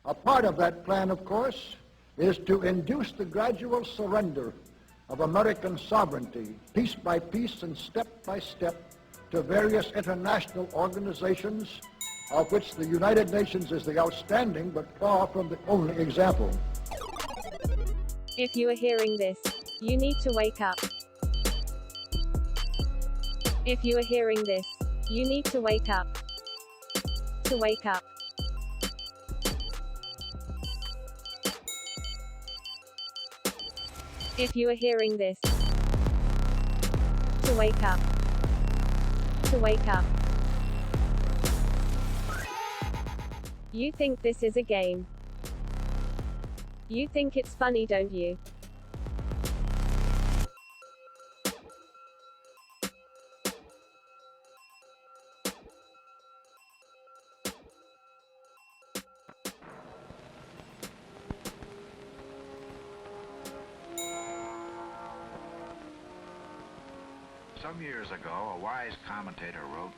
A part of that plan, of course, is to induce the gradual surrender of American sovereignty, piece by piece and step by step, to various international organizations, of which the United Nations is the outstanding but far from the only example. If you are hearing this, you need to wake up. If you are hearing this, you need to wake up. To wake up. If you are hearing this, to wake up. To wake up. You think this is a game. You think it's funny, don't you? Some years ago, a wise commentator wrote,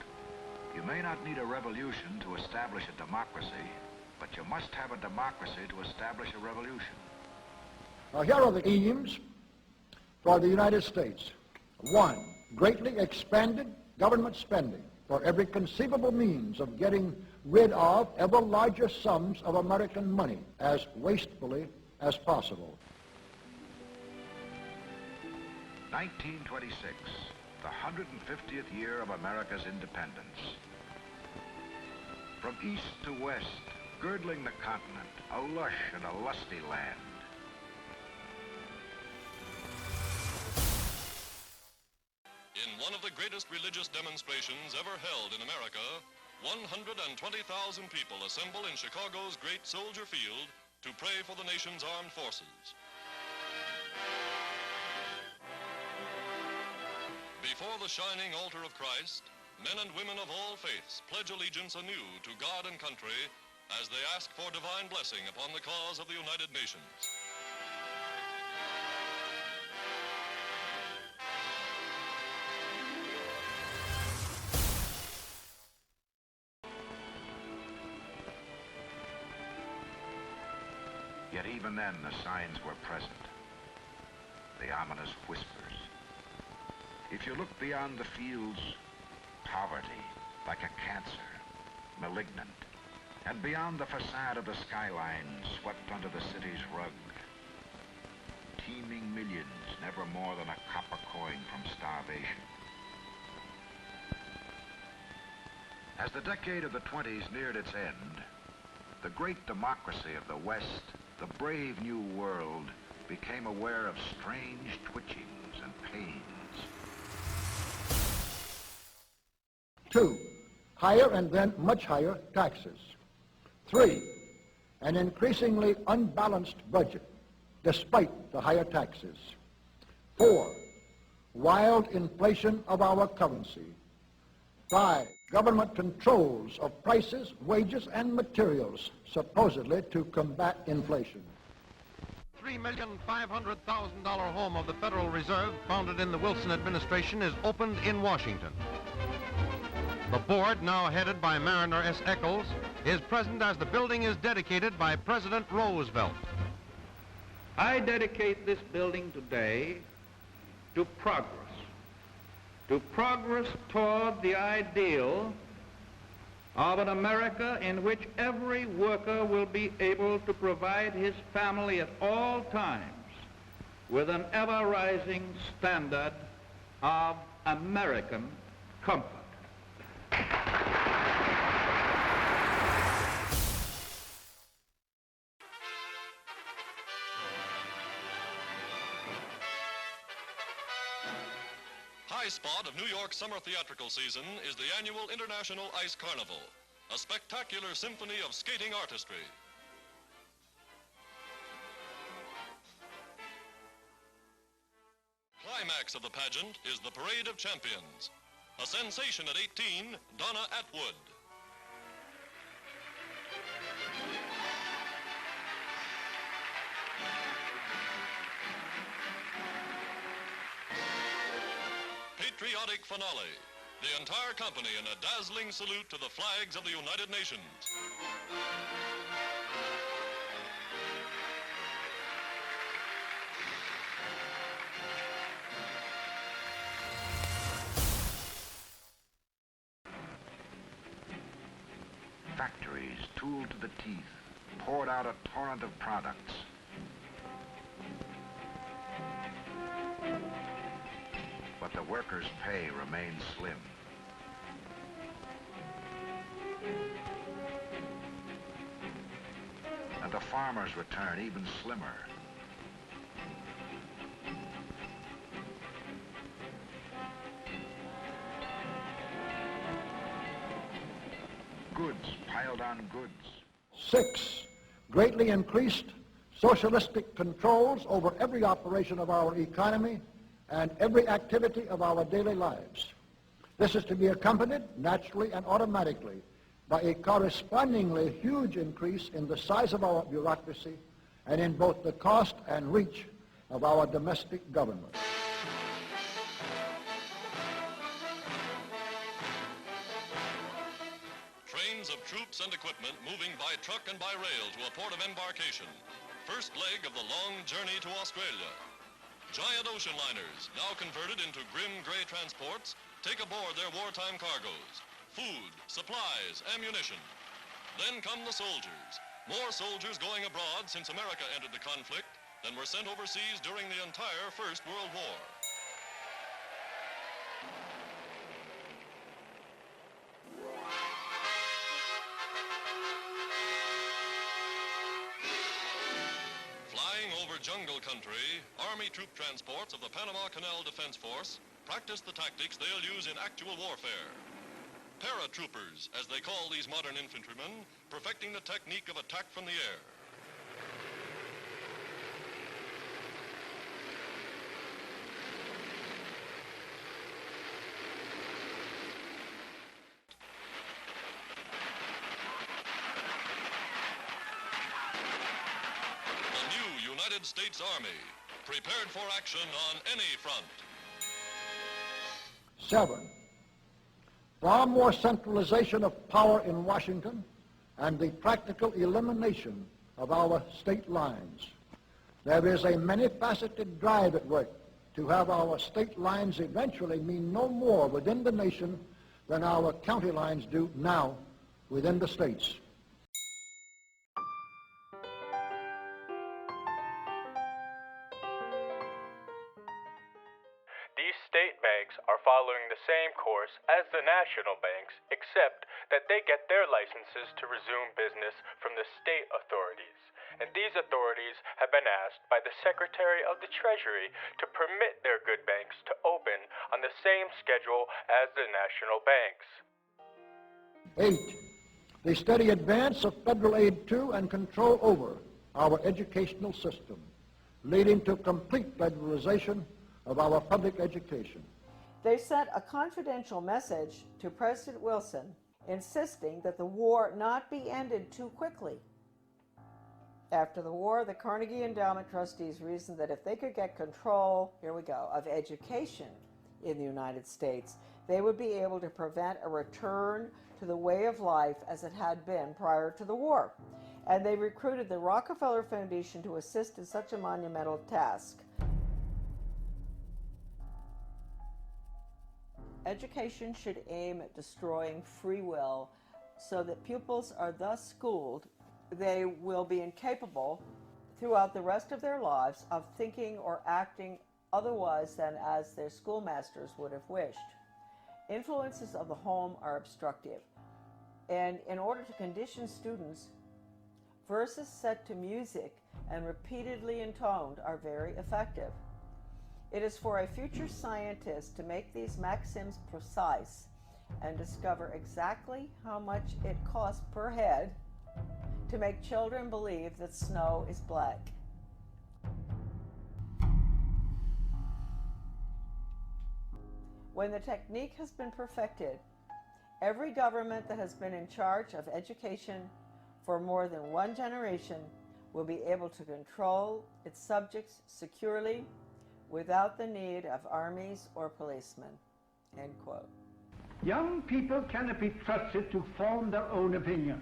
"You may not need a revolution to establish a democracy, but you must have a democracy to establish a revolution." Now, here are the aims for the United States. 1, greatly expanded government spending for every conceivable means of getting rid of ever larger sums of American money as wastefully as possible. 1926, the 150th year of America's independence. From east to west, girdling the continent, a lush and a lusty land. In one of the greatest religious demonstrations ever held in America, 120,000 people assemble in Chicago's great soldier field to pray for the nation's armed forces. Before the shining altar of Christ, men and women of all faiths pledge allegiance anew to God and country as they ask for divine blessing upon the cause of the United Nations. Yet even then, the signs were present. The ominous whispers. If you look beyond the fields, poverty, like a cancer, malignant. And beyond the facade of the skyline, swept under the city's rug. Teeming millions, never more than a copper coin from starvation. As the decade of the 20s neared its end, the great democracy of the West, the brave new world, became aware of strange twitchings and pains. 2, higher and then much higher taxes. 3, an increasingly unbalanced budget, despite the higher taxes. 4, wild inflation of our currency. 5, government controls of prices, wages, and materials, supposedly to combat inflation. $3,500,000 home of the Federal Reserve, founded in the Wilson administration, is opened in Washington. The board, now headed by Mariner S. Eccles, is present as the building is dedicated by President Roosevelt. I dedicate this building today to progress toward the ideal of an America in which every worker will be able to provide his family at all times with an ever-rising standard of American comfort. High spot of New York's summer theatrical season is the annual International Ice Carnival, a spectacular symphony of skating artistry. Climax of the pageant is the Parade of Champions. A sensation at 18, Donna Atwood. Patriotic finale. The entire company in a dazzling salute to the flags of the United Nations. factories, tooled to the teeth, poured out a torrent of products. But the workers' pay remains slim. And the farmers' return even slimmer. Goods piled on goods. 6, greatly increased socialistic controls over every operation of our economy and every activity of our daily lives. This is to be accompanied naturally and automatically by a correspondingly huge increase in the size of our bureaucracy and in both the cost and reach of our domestic government. Trains of troops and equipment moving by truck and by rail to a port of embarkation. First leg of the long journey to Australia. Giant ocean liners, now converted into grim gray transports, take aboard their wartime cargoes. Food, supplies, ammunition. Then come the soldiers. More soldiers going abroad since America entered the conflict than were sent overseas during the entire First World War. Flying over jungle country, Army troop transports of the Panama Canal Defense Force practice the tactics they'll use in actual warfare. Paratroopers, as they call these modern infantrymen, perfecting the technique of attack from the air. The new United States Army, prepared for action on any front. 7, far more centralization of power in Washington and the practical elimination of our state lines. There is a many-faceted drive at work to have our state lines eventually mean no more within the nation than our county lines do now within the states. These state banks are following the same course as the national banks, except that they get their licenses to resume business from the state authorities. And these authorities have been asked by the Secretary of the Treasury to permit their good banks to open on the same schedule as the national banks. 8, the steady advance of federal aid to and control over our educational system, leading to complete federalization of our public education. They sent a confidential message to President Wilson insisting that the war not be ended too quickly. After the war, the Carnegie Endowment trustees reasoned that if they could get control, here we go, of education in the United States, they would be able to prevent a return to the way of life as it had been prior to the war. And they recruited the Rockefeller Foundation to assist in such a monumental task. Education should aim at destroying free will so that pupils are thus schooled they will be incapable throughout the rest of their lives of thinking or acting otherwise than as their schoolmasters would have wished. Influences of the home are obstructive, and in order to condition students, verses set to music and repeatedly intoned are very effective. It is for a future scientist to make these maxims precise and discover exactly how much it costs per head to make children believe that snow is black. When the technique has been perfected, every government that has been in charge of education for more than one generation will be able to control its subjects securely without the need of armies or policemen." End quote. Young people cannot be trusted to form their own opinion.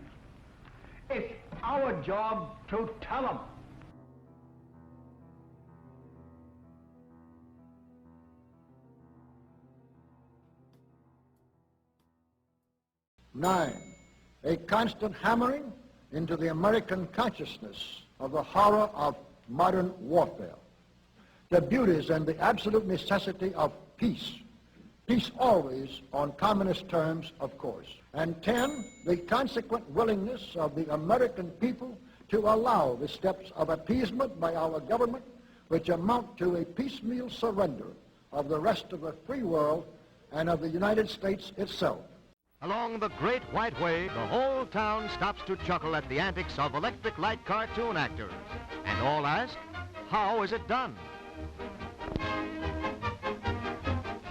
It's our job to tell them. Nine, a constant hammering into the American consciousness of the horror of modern warfare, the beauties and the absolute necessity of peace, peace always on communist terms, of course. And 10, the consequent willingness of the American people to allow the steps of appeasement by our government which amount to a piecemeal surrender of the rest of the free world and of the United States itself. Along the Great White Way, the whole town stops to chuckle at the antics of electric light cartoon actors. And all ask, how is it done?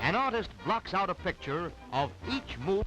An artist blocks out a picture of each move